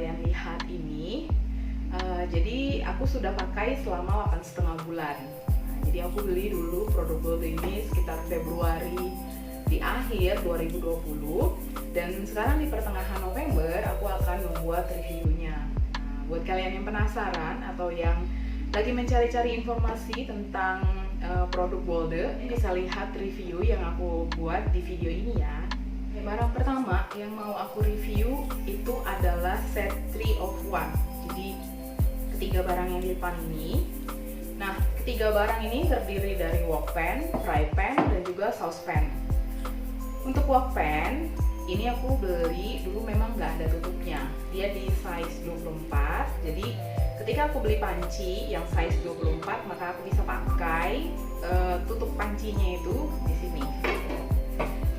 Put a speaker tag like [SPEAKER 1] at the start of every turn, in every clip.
[SPEAKER 1] kalian lihat ini, jadi aku sudah pakai selama 8,5 bulan. Jadi aku beli dulu produk Bold ini sekitar Februari di akhir 2020, dan sekarang di pertengahan November aku akan membuat reviewnya. Buat kalian yang penasaran atau yang lagi mencari-cari informasi tentang produk Bolde, bisa lihat review yang aku buat di video ini ya. Barang pertama yang mau aku review itu adalah set 3 of 1. Jadi ketiga barang yang di depan ini. Nah, ketiga barang ini terdiri dari wok pan, fry pan, dan juga saucepan. Untuk wok pan ini aku beli dulu memang nggak ada tutupnya. Dia di size 24. Jadi ketika aku beli panci yang size 24, maka aku bisa pakai tutup pancinya itu di sini.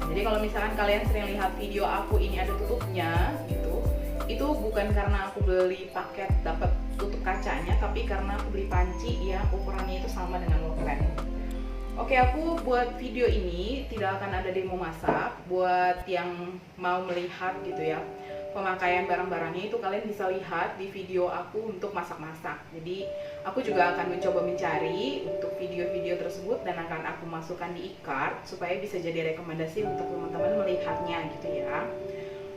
[SPEAKER 1] Jadi kalau misalkan kalian sering lihat video aku ini ada tutupnya gitu, itu bukan karena aku beli paket dapat tutup kacanya, tapi karena aku beli panci yang ukurannya itu sama dengan wok pan. Oke, aku buat video ini tidak akan ada demo masak. Buat yang mau melihat gitu ya pemakaian barang-barangnya, itu kalian bisa lihat di video aku untuk masak-masak. Jadi aku juga akan mencoba mencari untuk video-video tersebut dan akan aku masukkan di e-card supaya bisa jadi rekomendasi untuk teman-teman melihatnya gitu ya.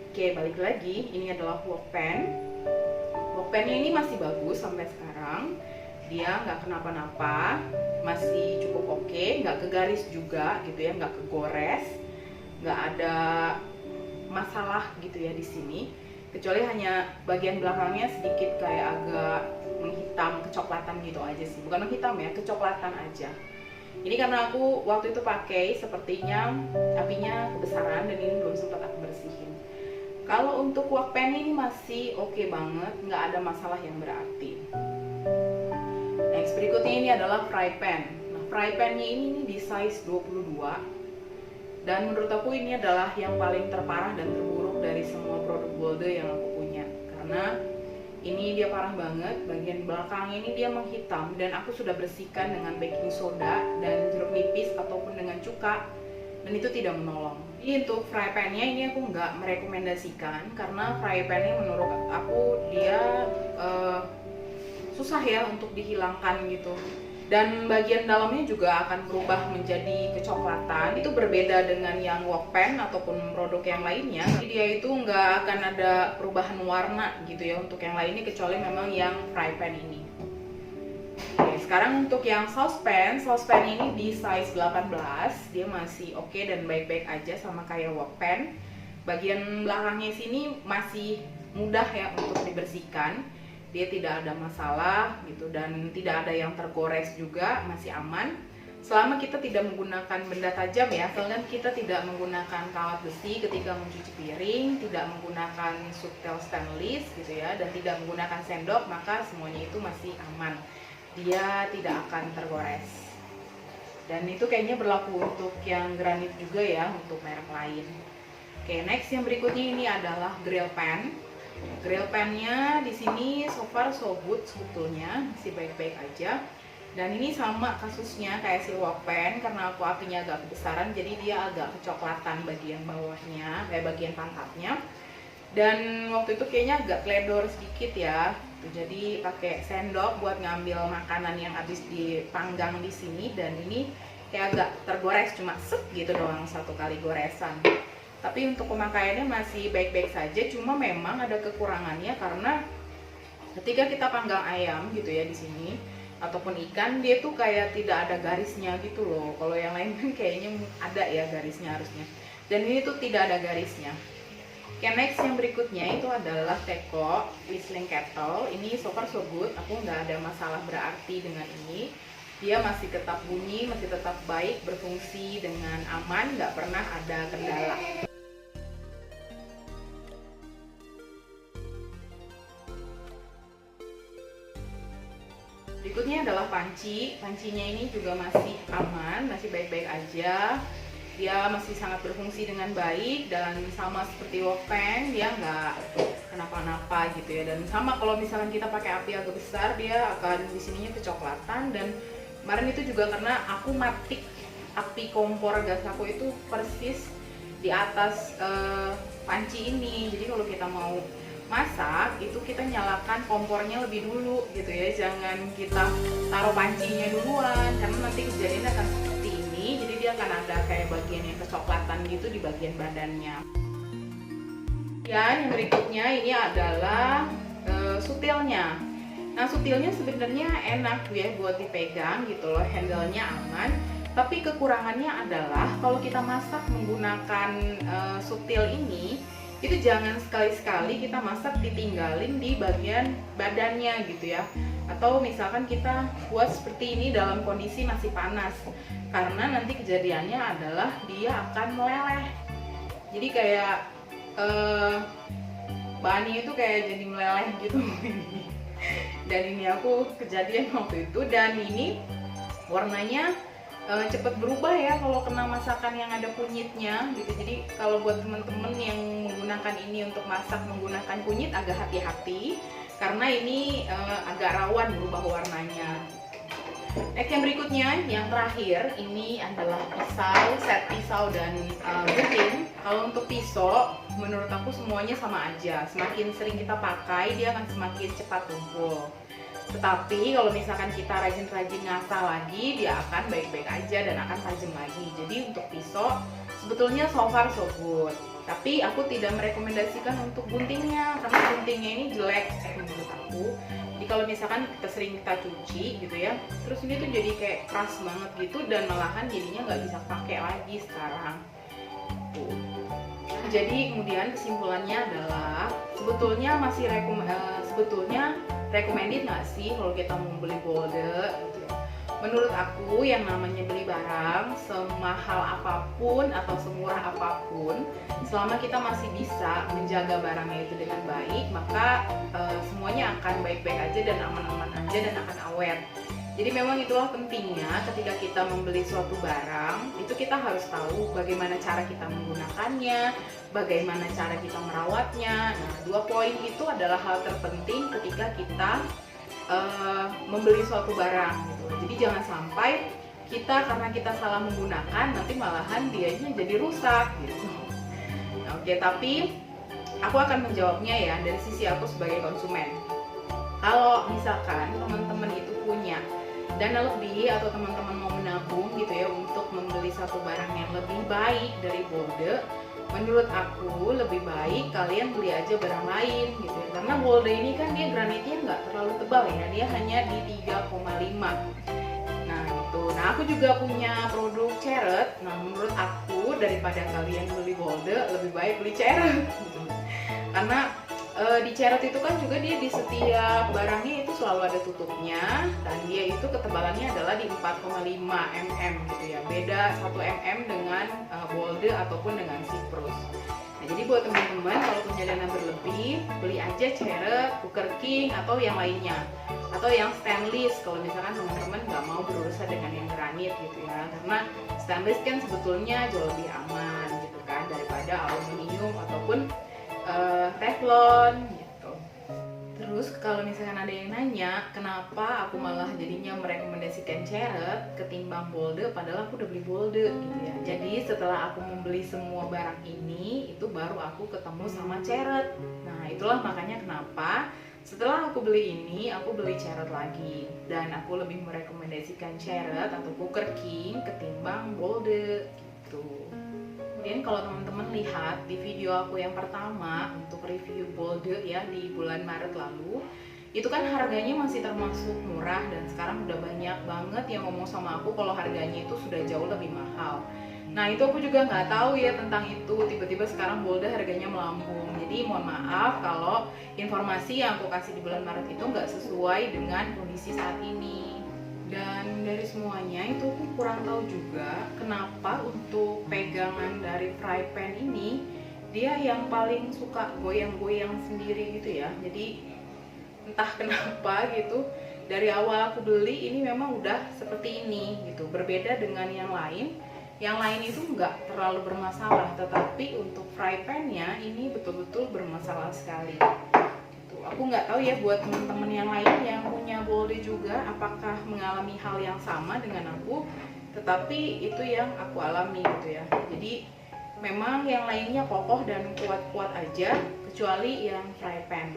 [SPEAKER 1] Oke, balik lagi, ini adalah wok pan. Wok pannya ini masih bagus sampai sekarang. Dia nggak kenapa-napa, masih cukup oke, nggak kegaris juga gitu ya, nggak kegores, nggak ada masalah gitu ya di sini, kecuali hanya bagian belakangnya sedikit kayak agak menghitam, kecoklatan gitu aja sih. Bukan menghitam ya, kecoklatan aja. Ini karena aku waktu itu pakai, sepertinya apinya kebesaran dan ini belum sempat aku bersihin. Kalau untuk wok pan ini masih oke banget, nggak ada masalah yang berarti. Next, berikutnya ini adalah fry pan. Nah, fry pannya ini di size 22. Dan menurut aku ini adalah yang paling terparah dan terburuk dari semua produk Bolde yang aku punya. Karena ini dia parah banget, bagian belakang ini dia menghitam dan aku sudah bersihkan dengan baking soda dan jeruk nipis ataupun dengan cuka, dan itu tidak menolong. Jadi untuk fry pan-nya ini aku nggak merekomendasikan karena fry pan-nya menurut aku dia susah ya untuk dihilangkan gitu. Dan bagian dalamnya juga akan berubah menjadi kecoklatan. Itu berbeda dengan yang wok pan ataupun produk yang lainnya. Jadi dia itu nggak akan ada perubahan warna gitu ya untuk yang lainnya, kecuali memang yang fry pan ini. Oke, sekarang untuk yang saucepan ini di size 18. Dia masih oke dan baik-baik aja sama kayak wok pan. Bagian belakangnya sini masih mudah ya untuk dibersihkan. Dia tidak ada masalah gitu dan tidak ada yang tergores juga, masih aman. Selama kita tidak menggunakan benda tajam ya, misalnya kita tidak menggunakan kawat besi ketika mencuci piring, tidak menggunakan subtel stainless gitu ya, dan tidak menggunakan sendok, maka semuanya itu masih aman. Dia tidak akan tergores. Dan itu kayaknya berlaku untuk yang granit juga ya, untuk merek lain. Oke, next yang berikutnya ini adalah grill pan. Grill pan-nya di sini so far so good sebetulnya, masih baik-baik aja. Dan ini sama kasusnya kayak si wok pan, karena aku apinya agak kebesaran jadi dia agak kecoklatan bagian bawahnya, kayak bagian pangkatnya. Dan waktu itu kayaknya agak kledor sedikit ya. Jadi pakai sendok buat ngambil makanan yang habis dipanggang di sini, dan ini kayak agak tergores, cuma set gitu doang satu kali goresan. Tapi untuk pemakaiannya masih baik-baik saja, cuma memang ada kekurangannya karena ketika kita panggang ayam gitu ya di sini ataupun ikan, dia tuh kayak tidak ada garisnya gitu loh. Kalau yang lain kan kayaknya ada ya garisnya harusnya, dan ini tuh tidak ada garisnya. Oke, next yang berikutnya itu adalah teko whistling kettle. Ini so far so good, aku nggak ada masalah berarti dengan ini. Dia masih tetap bunyi, masih tetap baik, berfungsi dengan aman, nggak pernah ada kendala. Berikutnya adalah panci. Pancinya ini juga masih aman, masih baik-baik aja. Dia masih sangat berfungsi dengan baik dan sama seperti wok pan, dia nggak kenapa-napa gitu ya. Dan sama kalau misalkan kita pakai api agak besar, dia akan di sininya kecoklatan. Dan kemarin itu juga karena aku matik api kompor gas aku itu persis di atas panci ini. Jadi kalau kita mau masak itu kita nyalakan kompornya lebih dulu gitu ya, jangan kita taruh pancinya duluan karena nanti kejadiannya akan seperti ini. Jadi dia akan ada kayak bagian yang kecoklatan gitu di bagian badannya. Dan yang berikutnya ini adalah sutilnya. Nah, sutilnya sebenarnya enak ya buat dipegang gitu loh, handle-nya aman. Tapi kekurangannya adalah kalau kita masak menggunakan sutil ini, itu jangan sekali-sekali kita masak ditinggalin di bagian badannya gitu ya. Atau misalkan kita buat seperti ini dalam kondisi masih panas, karena nanti kejadiannya adalah dia akan meleleh. Jadi kayak bahannya itu kayak jadi meleleh gitu. Dan ini aku kejadian waktu itu, dan ini warnanya cepet berubah ya kalau kena masakan yang ada kunyitnya gitu. Jadi kalau buat temen-temen yang menggunakan ini untuk masak menggunakan kunyit agak hati-hati karena ini agak rawan berubah warnanya. Next yang berikutnya, yang terakhir ini adalah pisau, set pisau dan gunting. Kalau untuk pisau menurut aku semuanya sama aja, semakin sering kita pakai dia akan semakin cepat tumpul. Tetapi kalau misalkan kita rajin-rajin ngasah lagi, dia akan baik-baik aja dan akan tajam lagi. Jadi untuk pisau sebetulnya so far so good. Tapi aku tidak merekomendasikan untuk guntingnya karena guntingnya ini jelek menurut aku. Jadi kalau misalkan kita cuci gitu ya, terus ini tuh jadi kayak keras banget gitu dan malahan jadinya nggak bisa pakai lagi sekarang. Tuh. Jadi kemudian kesimpulannya adalah sebetulnya recommended nggak sih kalau kita mau beli bolde gitu ya. Menurut aku yang namanya beli barang semahal apapun atau semurah apapun, selama kita masih bisa menjaga barangnya itu dengan baik, maka semuanya akan baik-baik aja dan aman-aman aja dan akan awet. Jadi memang itulah pentingnya ketika kita membeli suatu barang, itu kita harus tahu bagaimana cara kita menggunakannya, bagaimana cara kita merawatnya. Nah, 2 poin itu adalah hal terpenting ketika kita membeli suatu barang gitu. Jadi jangan sampai karena kita salah menggunakan, nanti malahan dianya jadi rusak gitu. Nah, oke, tapi aku akan menjawabnya ya dari sisi aku sebagai konsumen. Kalau misalkan teman-teman itu punya dana lebih atau teman-teman mau menabung gitu ya untuk membeli satu barang yang lebih baik dari bolde, menurut aku lebih baik kalian beli aja barang lain gitu ya. Karena bolde ini kan dia granitnya nggak terlalu tebal ya, dia hanya di 3,5. Nah gitu. Nah aku juga punya produk ceret. Nah menurut aku daripada kalian beli bolde, lebih baik beli ceret gitu. Karena di ceret itu kan juga dia di setiap barangnya itu selalu ada tutupnya, dan dia itu ketebalannya adalah di 4,5 mm gitu ya. Beda 1 mm dengan bolde ataupun dengan siprus. Nah, jadi buat teman-teman kalau punya dana berlebih, beli aja ceret, cooker king atau yang lainnya. Atau yang stainless kalau misalkan teman-teman nggak mau berurusan dengan yang granit gitu ya. Karena stainless kan sebetulnya jauh lebih aman gitu kan daripada aluminium ataupun teflon gitu. Terus kalau misalkan ada yang nanya kenapa aku malah jadinya merekomendasikan ceret ketimbang bolde, padahal aku udah beli bolde gitu ya. Jadi setelah aku membeli semua barang ini, itu baru aku ketemu sama ceret. Nah itulah makanya kenapa setelah aku beli ini, aku beli ceret lagi, dan aku lebih merekomendasikan ceret atau cooker king ketimbang bolde gitu. Kemudian kalau teman-teman lihat di video aku yang pertama untuk review bolde ya di bulan Maret lalu, itu kan harganya masih termasuk murah, dan sekarang udah banyak banget yang ngomong sama aku kalau harganya itu sudah jauh lebih mahal. Nah itu aku juga nggak tahu ya tentang itu, tiba-tiba sekarang bolde harganya melambung. Jadi mohon maaf kalau informasi yang aku kasih di bulan Maret itu nggak sesuai dengan kondisi saat ini. Dan dari semuanya itu aku kurang tahu juga kenapa untuk pegangan dari fry pan ini dia yang paling suka goyang-goyang sendiri gitu ya. Jadi entah kenapa gitu, dari awal aku beli ini memang udah seperti ini gitu, berbeda dengan yang lain. Yang lain itu nggak terlalu bermasalah, tetapi untuk fry pan-nya ini betul-betul bermasalah sekali. Aku nggak tahu ya buat teman-teman yang lain yang punya bolde juga apakah mengalami hal yang sama dengan aku, tetapi itu yang aku alami gitu ya. Jadi memang yang lainnya kokoh dan kuat-kuat aja, kecuali yang fry pan.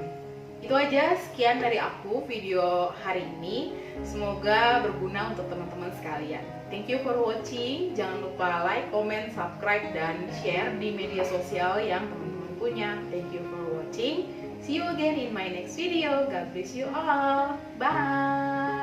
[SPEAKER 1] Itu aja, sekian dari aku video hari ini. Semoga berguna untuk teman-teman sekalian. Thank you for watching. Jangan lupa like, comment, subscribe, dan share di media sosial yang teman-teman punya. Thank you for watching. See you again in my next video. God bless you all. Bye.